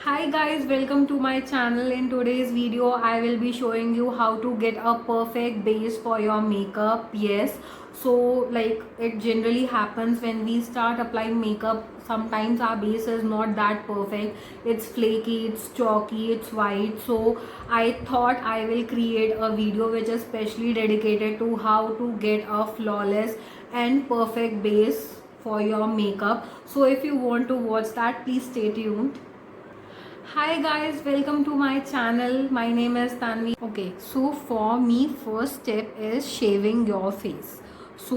Hi guys, welcome to my channel. In today's video I will be showing you how to get a perfect base for your makeup. Yes, so like it generally happens when we start applying makeup, sometimes our base is not that perfect. It's flaky, it's chalky, it's white. So I thought I will create a video which is specially dedicated to how to get a flawless and perfect base for your makeup. So if you want to watch that, please stay tuned. Hi guys, welcome to my channel. My name is Tanvi. Okay, so for me, first step is shaving your face. So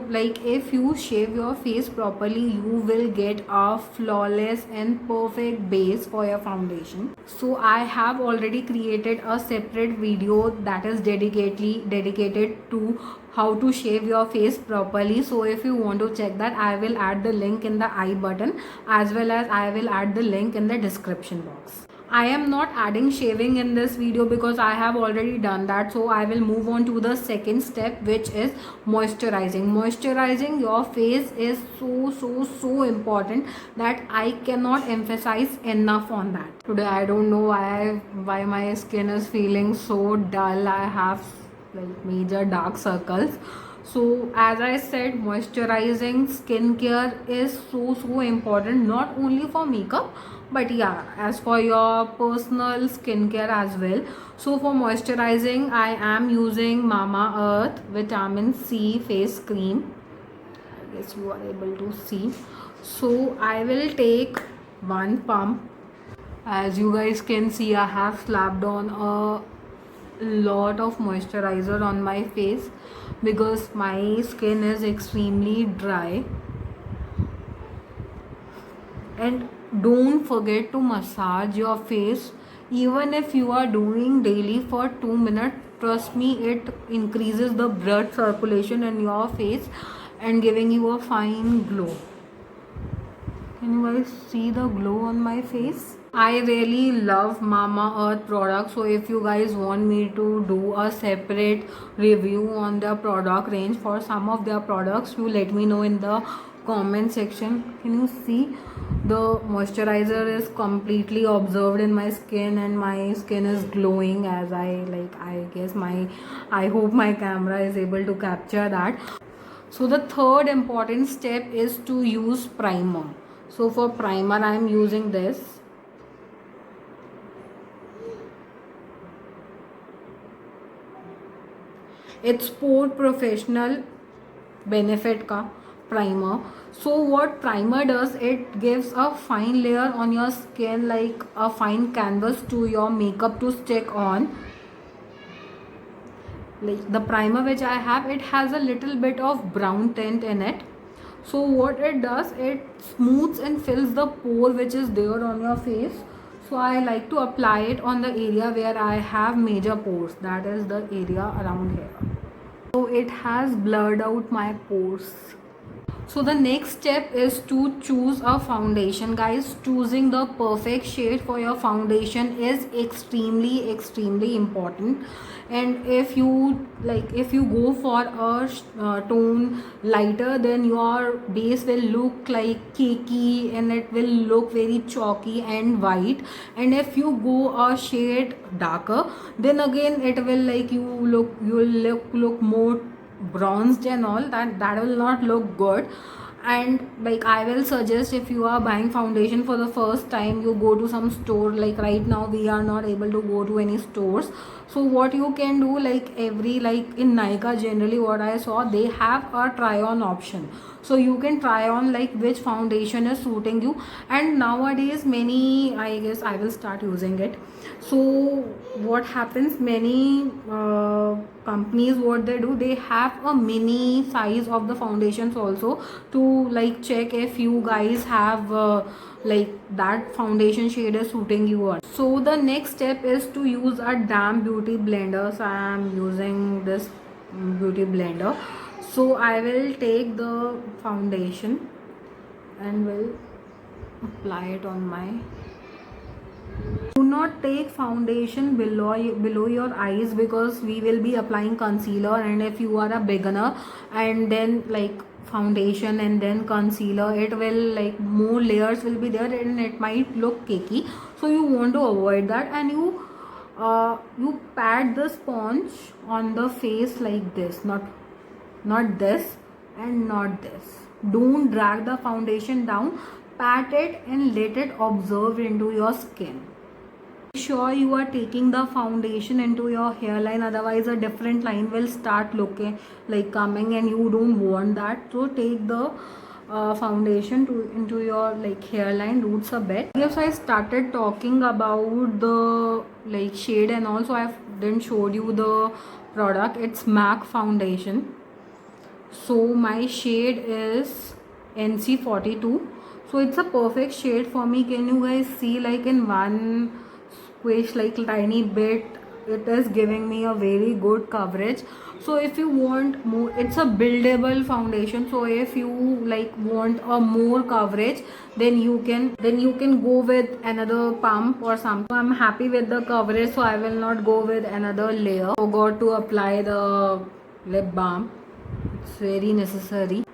like if you shave your face properly, you will get a flawless and perfect base for your foundation. So I have already created a separate video that is dedicated to how to shave your face properly. So if you want to check that, I will add the link in the I button, as well as I will add the link in the description box. I am not adding shaving in this video because I have already done that. So I will move on to the second step, which is moisturizing. Moisturizing your face is so important that I cannot emphasize enough on that. Today I don't know why my skin is feeling so dull. I have like major dark circles. So as I said, moisturizing skincare is so important, not only for makeup but yeah, as for your personal skincare as well. So for moisturizing, I am using Mamaearth vitamin C face cream. I guess you are able to see. So I will take one pump. As you guys can see, I have slapped on a lot of moisturizer on my face because my skin is extremely dry. And don't forget to massage your face. Even if you are doing daily for 2 minutes, trust me, it increases the blood circulation in your face and giving you a fine glow. Can you guys see the glow on my face? I really love Mamaearth products. So if you guys want me to do a separate review on their product range for some of their products, you let me know in the comment section. Can you see the moisturizer is completely absorbed in my skin and my skin is glowing as I hope my camera is able to capture that. So the third important step is to use primer. So for primer I am using this. It's Pore Professional Benefit ka primer. So what primer does, it gives a fine layer on your skin, like a fine canvas to your makeup to stick on. Like the primer which I have, it has a little bit of brown tint in it. So what it does, it smooths and fills the pore which is there on your face. So I like to apply it on the area where I have major pores, that is the area around here. So it has blurred out my pores. So the next step is to choose a foundation. Guys, choosing the perfect shade for your foundation is extremely important. And if you go for a tone lighter, then your base will look like cakey and it will look very chalky and white. And if you go a shade darker, then again it will like you will look more bronzed and all that will not look good. And like I will suggest, if you are buying foundation for the first time, you go to some store. Like right now we are not able to go to any stores, so what you can do, like in Nykaa generally what I saw, they have a try on option. So you can try on like which foundation is suiting you. And nowadays many, I guess I will start using it. So what happens, many companies, what they do, they have a mini size of the foundations also, to like check if you guys have like that foundation shade is suiting you or not. So the next step is to use a damp beauty blender. So I am using this beauty blender. So I will take the foundation and will apply it on my. Do not take foundation below your eyes, because we will be applying concealer, and if you are a beginner and then like foundation and then concealer, it will like more layers will be there and it might look cakey. So you want to avoid that, and you pat the sponge on the face like this, not this and not this. Don't drag the foundation down, pat it and let it absorb into your skin. Make sure you are taking the foundation into your hairline, otherwise a different line will start looking like coming, and you don't want that. So take the foundation into your like hairline roots a bit. Yes, I started talking about the like shade and also I didn't show you the product. It's MAC foundation. So my shade is NC42. So it's a perfect shade for me. Can you guys see, like in one squish, like tiny bit, it is giving me a very good coverage. So if you want more, it's a buildable foundation. So if you like want a more coverage, then you can go with another pump or something. I'm happy with the coverage, so I will not go with another layer. Forgot to apply the lip balm. It's very necessary.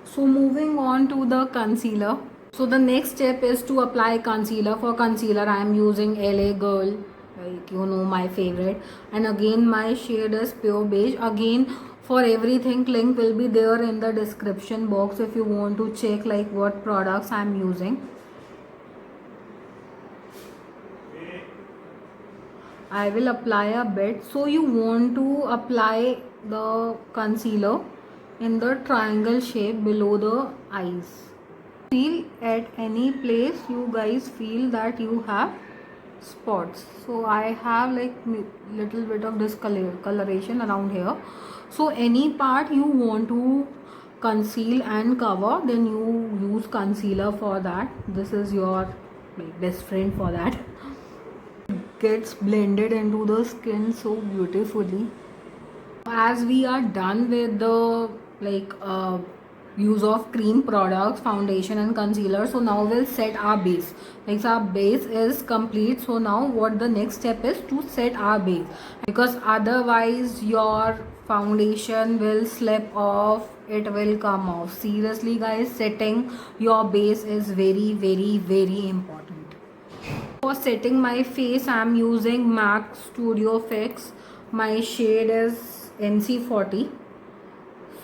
So moving on to the concealer. So the next step is to apply concealer. For concealer I am using LA Girl, like you know, my favorite, and again my shade is pure beige. Again, for everything link will be there in the description box if you want to check like what products I am using. I will apply a bit. So you want to apply the concealer in the triangle shape below the eyes. Feel at any place you guys feel that you have spots. So I have like little bit of discoloration around here. So any part you want to conceal and cover, then you use concealer for that. This is your like best friend for that. Gets blended into the skin so beautifully. As we are done with the like use of cream products, foundation and concealer, so now we'll set our base. Like our base is complete, so now what the next step is to set our base, because otherwise your foundation will slip off, it will come off. Seriously guys, setting your base is very very important. For setting my face I am using MAC Studio Fix. My shade is NC40.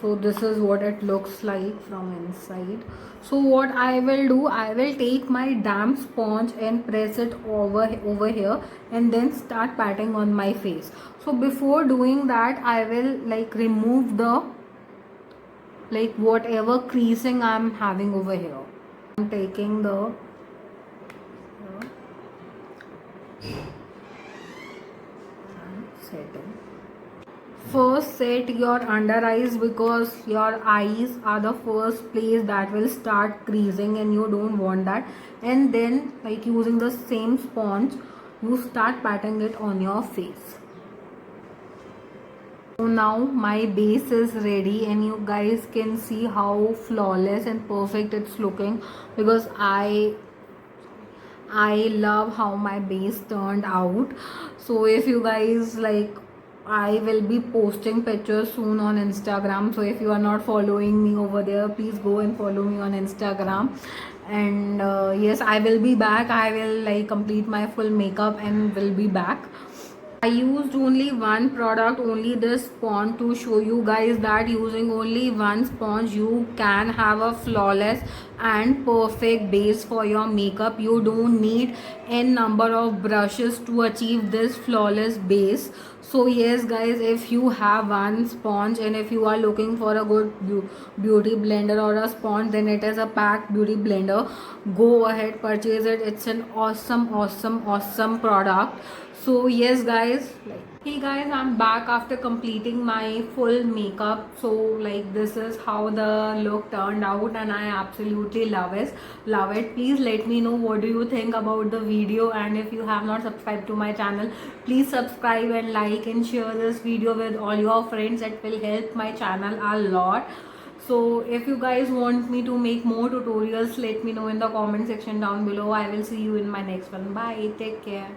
So this is what it looks like from inside. So what I will do, I will take my damp sponge and press it over here and then start patting on my face. So before doing that, I will like remove the like whatever creasing I'm having over here. I'm taking the setting. First set your under eyes, because your eyes are the first place that will start creasing and you don't want that. And then like using the same sponge, you start patting it on your face. So now my base is ready and you guys can see how flawless and perfect it's looking, because I love how my base turned out. So if you guys like, I will be posting pictures soon on Instagram, so if you are not following me over there, please go and follow me on Instagram. And yes, I will be back. I will like complete my full makeup and will be back. I used only one product, only this sponge, to show you guys that using only one sponge you can have a flawless and perfect base for your makeup. You don't need n number of brushes to achieve this flawless base. So yes guys, if you have one sponge and if you are looking for a good beauty blender or a sponge, then it is a packed beauty blender. Go ahead, purchase it. It's an awesome product. So yes guys, hey guys, I'm back after completing my full makeup. So like this is how the look turned out and I absolutely love it. Please let me know what do you think about the video, and if you have not subscribed to my channel, please subscribe and like and share this video with all your friends. It will help my channel a lot. So if you guys want me to make more tutorials, let me know in the comment section down below. I will see you in my next one. Bye, take care.